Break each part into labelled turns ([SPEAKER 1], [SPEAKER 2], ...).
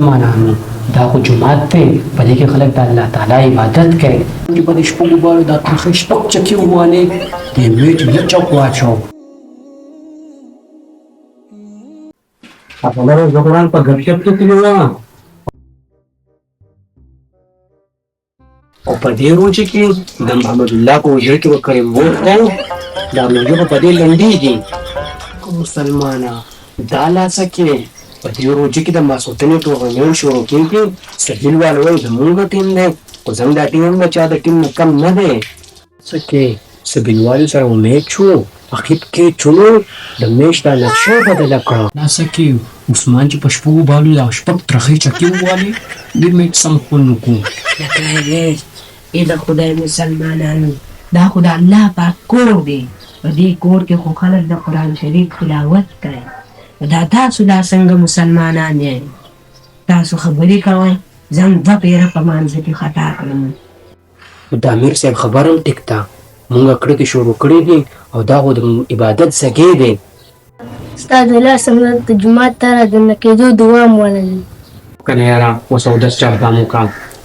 [SPEAKER 1] مسلمانانو دا خو جومات دی په دې کې خلک د الله تعالی عبادت کوي چې په دې شپږو باندې دا ترخه شپږ چکې ووالې د میټ نه چوک واچو خبره زه قرآن په ګپ شپ کې تللی وم او په دې روژه کې د محمد الله په وجه کې به کریم وخته دا روژه به په دې لنډېږي مسلمانه دا لاسه کې په دې روژه کې د ماسوتنې ټورنمنټ شروع کېږي سهیل والا وایي زمونږ ټیم دی خو زموږ دا ټیم د چا د ټیم نه کم نه دی څه کې سبیل والو سره مو میچ و عقیب کې چونو د میچ دا نقشه بدله کړه لاسه کې عثمان چې په شپږو بالو دا شپږ ترخې چکې ووالې ډېر میچ سم خوند وکړو
[SPEAKER 2] لکه ای د خدای مسلمانانو دا خو د الله پاک کور دی په دې کور کې خو خلک د قرآن شریف تلاوت کوي دا تاسو دا څنګه مسلمانان یې تاسو خبرې کوئ ځان دوه پیره په مانځه کې خطا کړم
[SPEAKER 1] د امیر صاحب خبره هم ټیک ده مونږ کړکې شروع کړي دي او دا خو د عبادت ځګی دی
[SPEAKER 3] ستا د لاس څخه د جومات ته رادننه کېدو دعا مو ولري
[SPEAKER 1] که نه یاره اوس اودس چغدا مو وکړه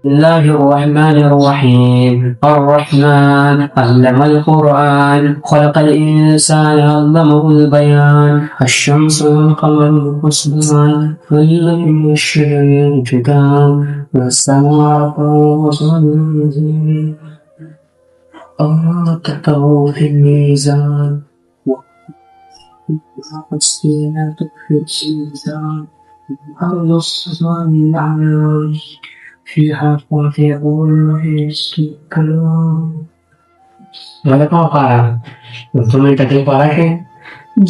[SPEAKER 1] الله الرحمن الرحيم الرحمن علم القرآن خلق الإنسان علمه البيان الشمس والقمر حسبان والليل والشجر يسجدان والسماء والأرض الله كتبه في الميزان والسينات في الميزان الأرض الصفان الأعمال فيها فاكهة كلام مالك ما قال तुम टटल पारा है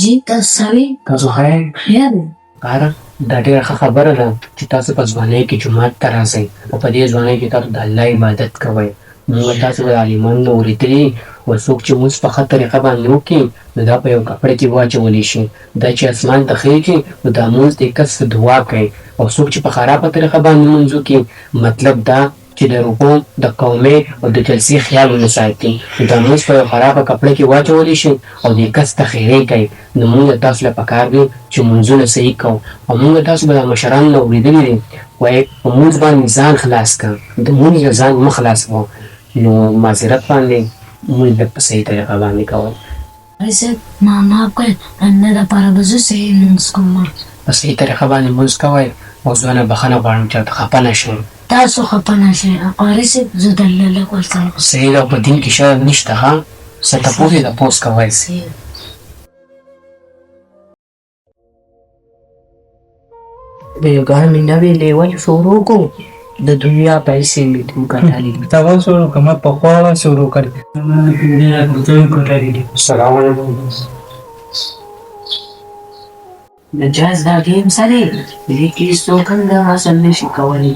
[SPEAKER 3] جی تاسو سوي
[SPEAKER 1] تاسو خیر
[SPEAKER 3] خیر دی
[SPEAKER 1] کار دا ډېره ښه خبره ده چې تاسو په ځوانۍ کې جومات ته راځئ او په دې ځوانۍ کې تاسو د الله عبادت کوئ موږ تاسو د عالمانو نه اورېدلي و څوک چې مونځ په ښه طریقه باندې وکړي نو دا په یو کپړه کې واچولی شي دا چې اسمان ته خیږي نو دا مونځ د کس دعا کوي او څوک چې په خرابه طریقه باندې مونځ وکړي مطلب دا چې د رکوع د قومې او د جلسې خیال ونه ساتي نو دا مونځ په یو خرابه کپړه کې واچولی شي او د کس ته خیرې کوي نو مونږ تاسو له پکار دی چې مونځونه صحیح کوو او مونږ تاسو به د مشرانو نه اورېدلي دي وایي په مونځ باندې ځان خلاص کړه د مونځ نه ځان مه خلاص کوو نو معذرت باندې مونږ لږ په صحیح طریقه باندې کوئ
[SPEAKER 3] ایسه ما معاف کړئ نه دپاره به زه صحیح لمونځ کوم
[SPEAKER 1] په صحیح طریقه باندې مونځ کوئ او زه نه بخښنه غواړم چې ورته خفه نه شئ
[SPEAKER 3] تاسو خفه نه شئ قاري صاحب زه درله لږ ورسره
[SPEAKER 1] صحیح ده په دین کې شرم نشته ښه څه تپوس یې تپوس کوئ
[SPEAKER 2] بیګانې نوې لیول شروع کړو د دنیا پیسې مې ټول ګټلې دي
[SPEAKER 4] تاول شروع کړه ما پخوا شروع کړې
[SPEAKER 1] السلام علیکم
[SPEAKER 2] د جاز دا ګیم سره دې کې څوک هم دا حاصل نشي کولی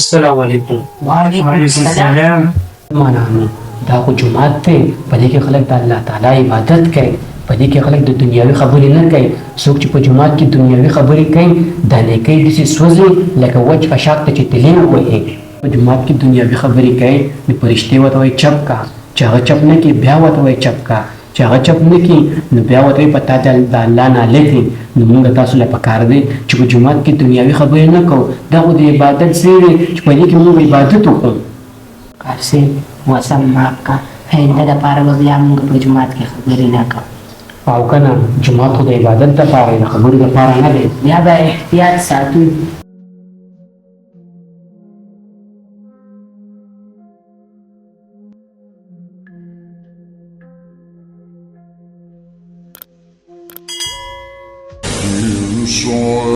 [SPEAKER 1] السلام علیکم
[SPEAKER 2] وعلیکم السلام
[SPEAKER 1] مسلمانانو دا خو جومات دی په دې کې خلک د الله تعالی عبادت کوي په دې کې خلک د دنیاوي خبرې نه کوي څوک چې په جومات کې دنیاوي خبرې کوي دا نیکۍ داسې سوځي لکه وچ خشاک ته چې تلین وهي په جومات کې دنیاوي خبرې کوي نو فرشتې ورته وایي چپ کا چې هغه چپ نه کړي بیا ورته وایي چپ کا چې هغه چپ نه کړي نو بیا ورته وایي په تا د الله نالې دي نو موږ تاسو له پکار دی چې په جومات کې دنیاوي خبرې نه کوو دا خو د عبادت ځای دی چې په دې کې موږ عبادت وکړو
[SPEAKER 2] کارسي موسم معاف کا آینده دپاره به بیا موږ په جومات کې خبرې نه کوو
[SPEAKER 1] او کنه جومات خو د عبادت دپاره د خبرو دپاره نه دی
[SPEAKER 2] بیا به احتیاط ساتو
[SPEAKER 5] You shine.